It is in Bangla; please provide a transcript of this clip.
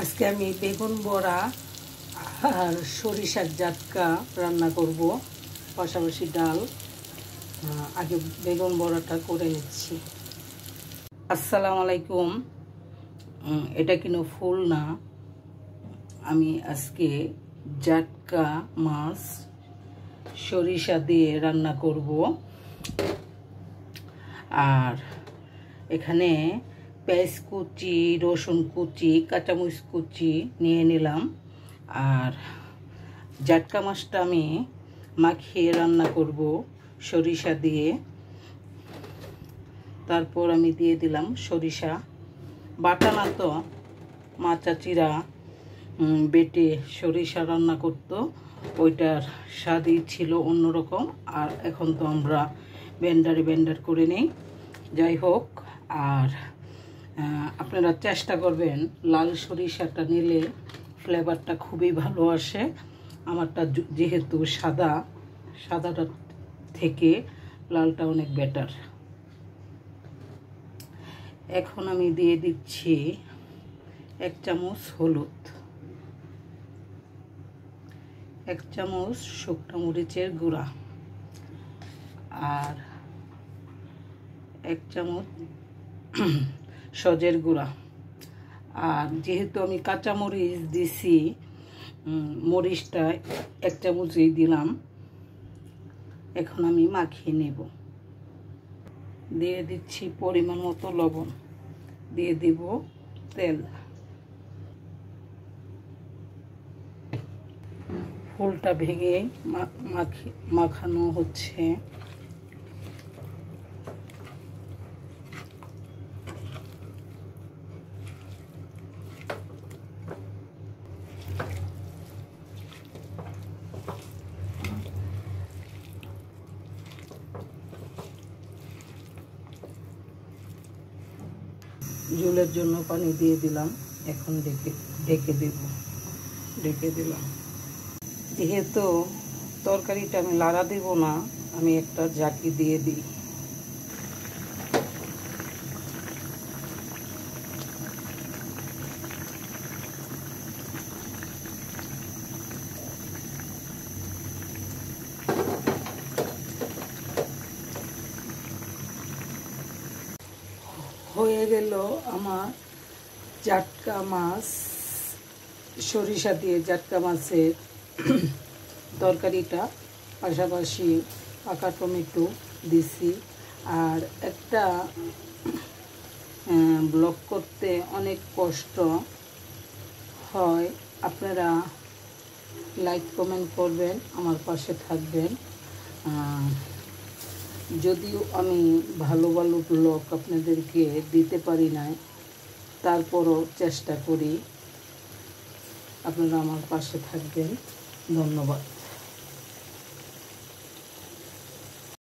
আজকে আমি বেগুন বড়া আর সরিষার জাটকা রান্না করব, পাশাপাশি ডাল। আগে বেগুন বড়াটা করে নিচ্ছি। আসসালামু আলাইকুম। এটা কিন্তু ফুল না, আমি আজকে জাটকা মাছ সরিষা দিয়ে রান্না করব। আর এখানে পেঁয়াজ কুচি, রসুন কুচি, কাঁচামরিচ কুচি নিয়ে নিলাম। আর জাটকা মাছটা আমি মাখিয়ে রান্না করব সরিষা দিয়ে। তারপর আমি দিয়ে দিলাম সরিষা বাটা, না তো মা চাচিরা বেটে সরিষা রান্না করতো, ওইটার স্বাদই ছিল অন্যরকম। আর এখন তো আমরা ব্লেন্ডার করে নেই। যাই হোক, আর আপনারা চেষ্টা করবেন লাল সরিষাটা নিলে ফ্লেভারটা খুবই ভালো আসে। আমারটা যেহেতু সাদাটা থেকে লালটা অনেক বেটার। এখন আমি দিয়ে দিচ্ছি 1 চামচ হলুদ, 1 চামচ শুকনো মরিচের গুঁড়া, আর 1 চামচ সজের গুঁড়া। আর যেহেতু আমি কাঁচা মরিচ দিছি, মরিচটা 1 চামচই দিলাম। এখন আমি মাখিয়ে নেব। দিয়ে দিচ্ছি পরিমাণ মতো লবণ, দিয়ে দিব তেল। ফুলটা ভেঙে মাখানো হচ্ছে। ঝোলের জন্য পানি দিয়ে দিলাম। এখন ঢেকে দিলাম। যেহেতু তরকারিটা আমি লাড়া দেব না, আমি একটা জাকি দিয়ে দিই। হয়ে গেল আমার জাটকা মাছ সরিষা দিয়ে জাটকা মাছের তরকারিটা। পাশাপাশি পাকা টমেটো দিছি। আর একটা ব্লগ করতে অনেক কষ্ট হয়, আপনারা লাইক কমেন্ট করবেন, আমার পাশে থাকবেন। যদিও আমি ভালো ব্লগ আপনাদেরকে দিতে পারি না, তারপরও চেষ্টা করি। আপনারা আমার পাশে থাকবেন। ধন্যবাদ।